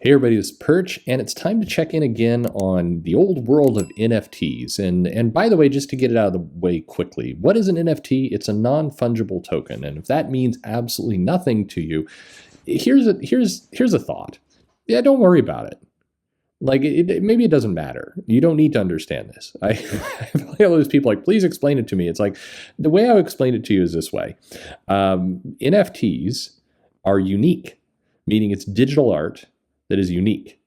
Hey everybody, this is Perch, and it's time to check in again on the old world of NFTs. And by the way, just to get it out of the way quickly, what is an NFT? It's a non-fungible token, and if that means absolutely nothing to you, here's a thought. Yeah, don't worry about it. Like maybe it doesn't matter. You don't need to understand this. I feel like all those people like, please explain it to me. It's like the way I would explain it to you is this way: NFTs are unique, meaning it's digital art that is unique.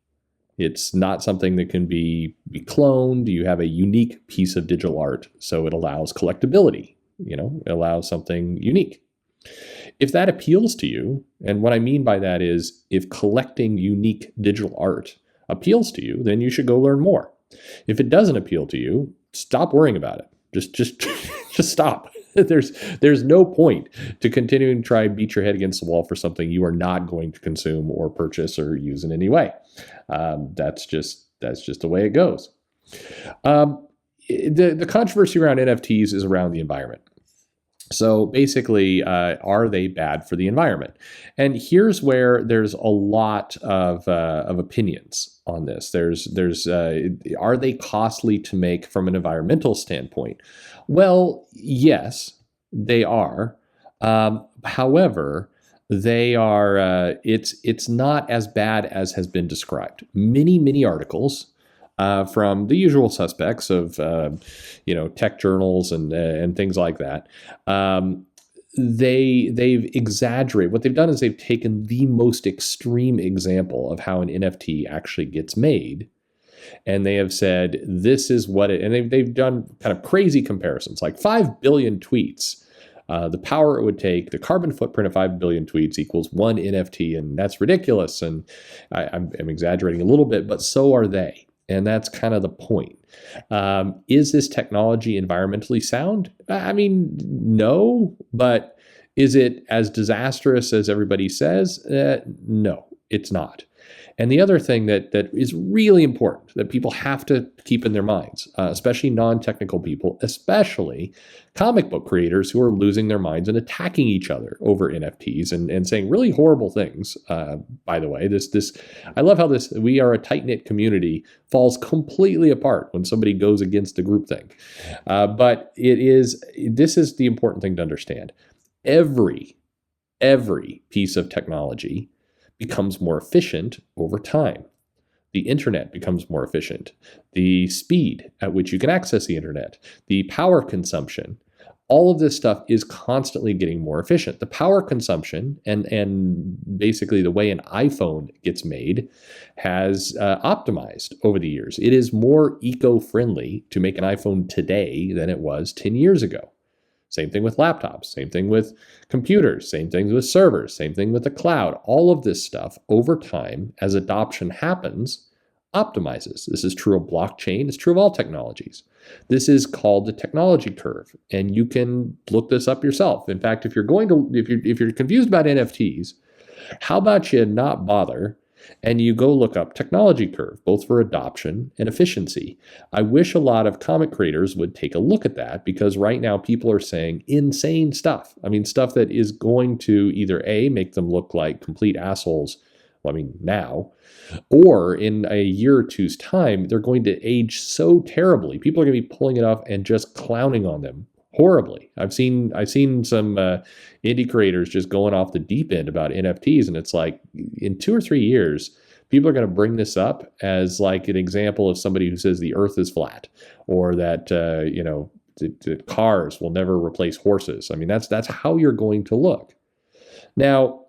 It's not something that can be cloned. You have a unique piece of digital art, so it allows collectability. It allows something unique. If that appeals to you, and what I mean by that is if collecting unique digital art appeals to you, then you should go learn more. If it doesn't appeal to you, stop worrying about it. Just stop. There's no point to continuing to try and beat your head against the wall for something you are not going to consume or purchase or use in any way. That's just the way it goes. The controversy around NFTs is around the environment. So basically, are they bad for the environment? And here's where there's a lot of opinions on this. Are they costly to make from an environmental standpoint? Well, yes, they are. However, they are. It's not as bad as has been described. Many articles from the usual suspects of tech journals and things like that. They've exaggerated. What they've done is they've taken the most extreme example of how an NFT actually gets made, and they have said this is what it. And they've done kind of crazy comparisons, like 5 billion tweets. The power it would take, the carbon footprint of 5 billion tweets equals one NFT, and that's ridiculous. And I'm exaggerating a little bit, but so are they. And that's kind of the point. Is this technology environmentally sound? I mean, no, but is it as disastrous as everybody says? No, it's not. And the other thing that is really important that people have to keep in their minds, especially non-technical people, especially comic book creators who are losing their minds and attacking each other over NFTs and saying really horrible things. By the way, I love how this "we are a tight-knit community" falls completely apart when somebody goes against the groupthink. But this is the important thing to understand. Every piece of technology becomes more efficient over time. The internet becomes more efficient. The speed at which you can access the internet, the power consumption, all of this stuff is constantly getting more efficient. The power consumption and basically the way an iPhone gets made has optimized over the years. It is more eco-friendly to make an iPhone today than it was 10 years ago. Same thing with laptops, same thing with computers, same thing with servers, same thing with the cloud. All of this stuff over time, as adoption happens, optimizes. This is true of blockchain. It's true of all technologies. This is called the technology curve, and you can look this up yourself. In fact, if you're confused about NFTs, how about you not bother and you go look up technology curve, both for adoption and efficiency. I wish a lot of comic creators would take a look at that, because right now people are saying insane stuff. I mean, stuff that is going to either A, make them look like complete assholes, now, or in a year or two's time, they're going to age so terribly. People are going to be pulling it off and just clowning on them horribly. I've seen some indie creators just going off the deep end about NFTs, and it's like in 2 or 3 years, people are going to bring this up as like an example of somebody who says the earth is flat, or that the cars will never replace horses. I mean, that's how you're going to look. Now,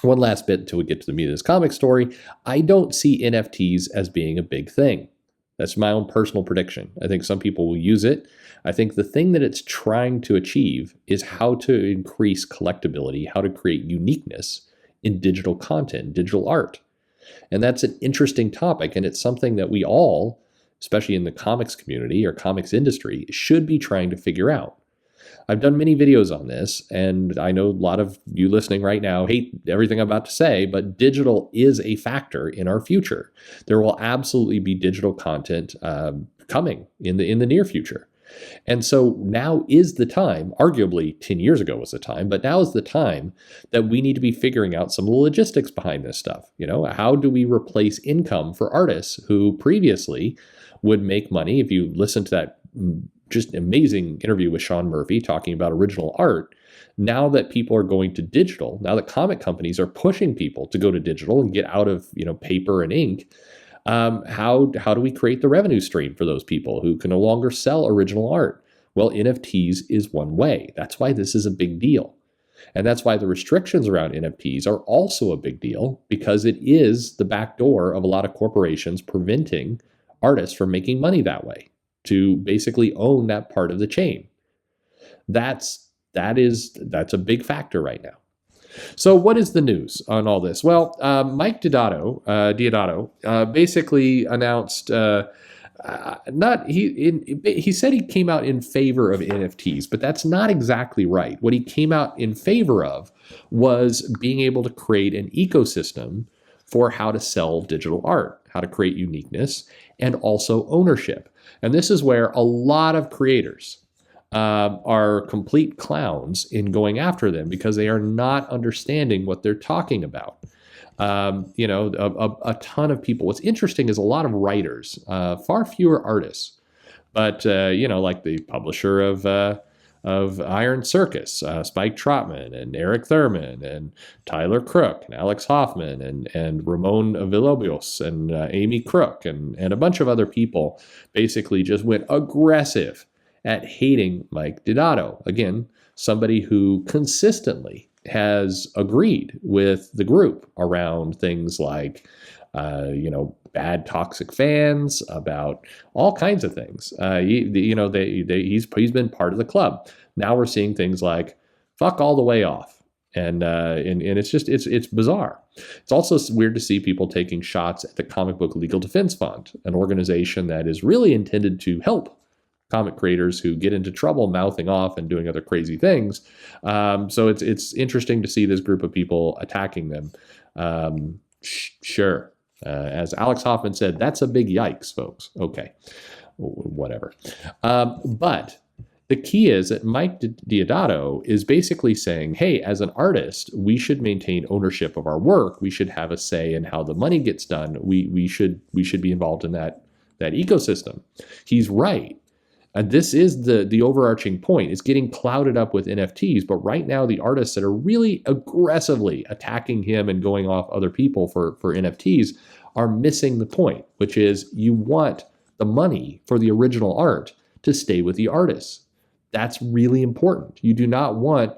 one last bit until we get to the meat of this comic story. I don't see NFTs as being a big thing. That's my own personal prediction. I think some people will use it. I think the thing that it's trying to achieve is how to increase collectability, how to create uniqueness in digital content, digital art. And that's an interesting topic, and it's something that we all, especially in the comics community or comics industry, should be trying to figure out. I've done many videos on this, and I know a lot of you listening right now hate everything I'm about to say, but digital is a factor in our future. There will absolutely be digital content coming in the near future. And so now is the time, arguably 10 years ago was the time, but now is the time that we need to be figuring out some of the logistics behind this stuff. How do we replace income for artists who previously would make money? If you listen to that just amazing interview with Sean Murphy talking about original art, now that people are going to digital, now that comic companies are pushing people to go to digital and get out of paper and ink, how do we create the revenue stream for those people who can no longer sell original art? Well, NFTs is one way. That's why this is a big deal. And that's why the restrictions around NFTs are also a big deal, because it is the back door of a lot of corporations preventing artists from making money that way, to basically own that part of the chain. That's a big factor right now. So what is the news on all this? Well, Mike Deodato basically announced, he said he came out in favor of NFTs, but that's not exactly right. What he came out in favor of was being able to create an ecosystem for how to sell digital art, how to create uniqueness, and also ownership. And this is where a lot of creators are complete clowns in going after them, because they are not understanding what they're talking about. A ton of people. What's interesting is a lot of writers, far fewer artists, but like the publisher of Iron Circus, Spike Trotman and Eric Thurman and Tyler Crook and Alex Hoffman and Ramon Villalobos and Amy Crook and a bunch of other people basically just went aggressive at hating Mike Deodato. Again, somebody who consistently has agreed with the group around things like, bad toxic fans, about all kinds of things. He's been part of the club. Now we're seeing things like fuck all the way off. And it's bizarre. It's also weird to see people taking shots at the Comic Book Legal Defense Fund, an organization that is really intended to help comic creators who get into trouble mouthing off and doing other crazy things. So it's interesting to see this group of people attacking them. Sure. As Alex Hoffman said, that's a big yikes, folks. Okay, whatever. But the key is that Mike Deodato is basically saying, hey, as an artist, we should maintain ownership of our work. We should have a say in how the money gets done. We should be involved in that ecosystem. He's right. And this is the overarching point. It's getting clouded up with NFTs, but right now the artists that are really aggressively attacking him and going off other people for NFTs are missing the point, which is you want the money for the original art to stay with the artists. That's really important. You do not want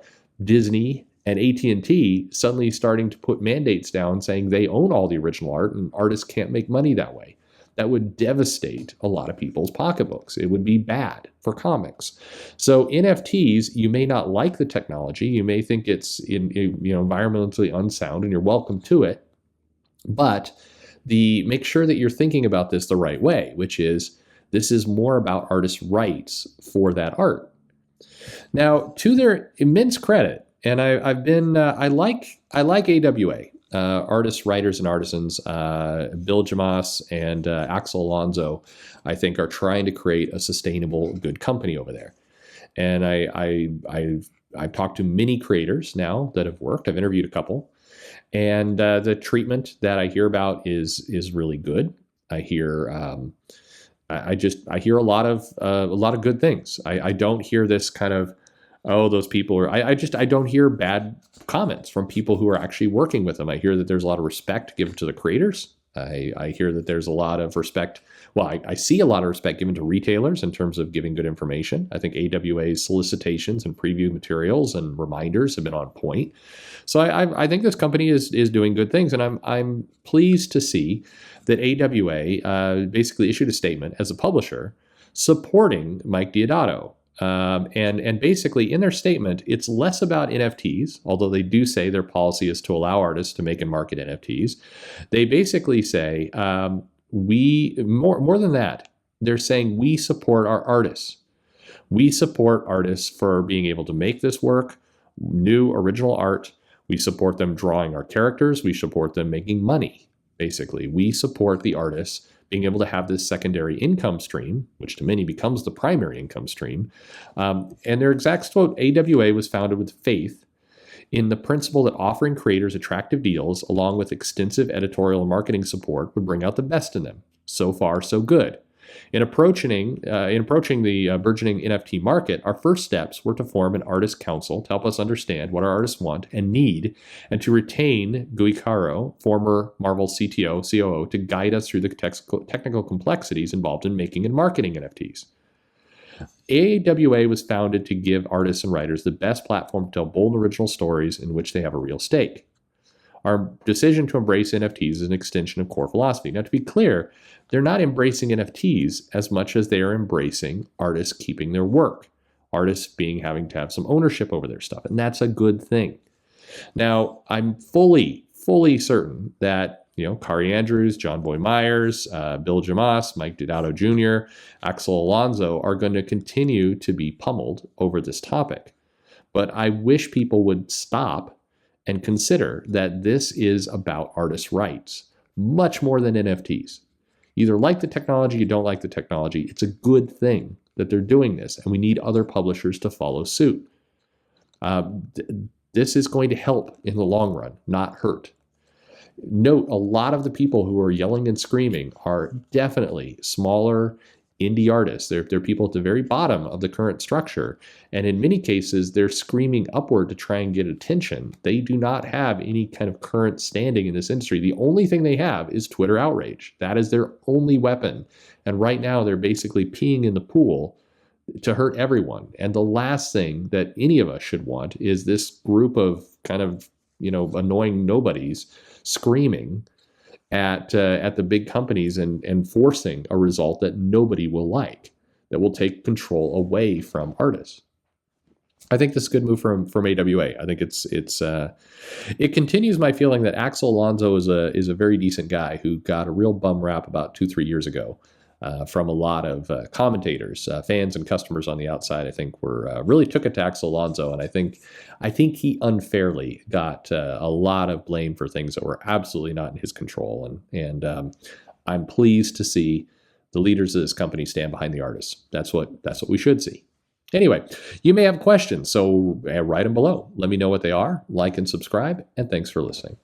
Disney and AT&T suddenly starting to put mandates down saying they own all the original art and artists can't make money that way. That would devastate a lot of people's pocketbooks. It would be bad for comics. So NFTs, you may not like the technology. You may think it's environmentally unsound, and you're welcome to it. But make sure that you're thinking about this the right way, which is this is more about artists' rights for that art. Now, to their immense credit, and I like AWA. Artists, writers, and artisans, Bill Jamas and Axel Alonso, I think, are trying to create a sustainable, good company over there. And I've talked to many creators now that have worked. I've interviewed a couple, and the treatment that I hear about is really good. I hear I hear a lot of good things. I don't hear this kind of, oh, those people are, I don't hear bad comments from people who are actually working with them. I hear that there's a lot of respect given to the creators. I hear that there's a lot of respect. Well, I see a lot of respect given to retailers in terms of giving good information. I think AWA's solicitations and preview materials and reminders have been on point. So I think this company is doing good things, and I'm pleased to see that AWA basically issued a statement as a publisher supporting Mike Deodato. And basically in their statement, it's less about NFTs, although they do say their policy is to allow artists to make and market NFTs. They basically say, more than that, they're saying we support our artists. We support artists for being able to make this work, new original art. We support them drawing our characters. We support them making money. Basically, we support the artists being able to have this secondary income stream, which to many becomes the primary income stream. And their exact quote, AWA was founded with faith in the principle that offering creators attractive deals along with extensive editorial and marketing support would bring out the best in them. So far, so good. In approaching the burgeoning NFT market, our first steps were to form an artist council to help us understand what our artists want and need, and to retain Gui Caro, former Marvel CTO, COO, to guide us through the technical complexities involved in making and marketing NFTs. AWA was founded to give artists and writers the best platform to tell bold original stories in which they have a real stake. Our decision to embrace NFTs is an extension of core philosophy. Now, to be clear, they're not embracing NFTs as much as they are embracing artists keeping their work, artists having to have some ownership over their stuff, and that's a good thing. Now, I'm fully certain that Kari Andrews, John Boy Myers, Bill Jamas, Mike Diodato Jr., Axel Alonso are going to continue to be pummeled over this topic. But I wish people would stop and consider that this is about artists' rights, much more than NFTs. Either like the technology, you don't like the technology. It's a good thing that they're doing this, and we need other publishers to follow suit. This is going to help in the long run, not hurt. Note, a lot of the people who are yelling and screaming are definitely smaller indie artists. They're people at the very bottom of the current structure. And in many cases, they're screaming upward to try and get attention. They do not have any kind of current standing in this industry. The only thing they have is Twitter outrage. That is their only weapon. And right now, they're basically peeing in the pool to hurt everyone. And the last thing that any of us should want is this group of kind of, annoying nobodies screaming at the big companies and forcing a result that nobody will like, that will take control away from artists. I think this is a good move from AWA. I think it continues my feeling that Axel Alonso is a very decent guy who got a real bum rap about 2-3 years ago from a lot of commentators, fans, and customers on the outside. I think were really took it to Axel Alonso, and I think he unfairly got a lot of blame for things that were absolutely not in his control. And I'm pleased to see the leaders of this company stand behind the artists. That's what we should see. Anyway, you may have questions, so write them below. Let me know what they are. Like and subscribe, and thanks for listening.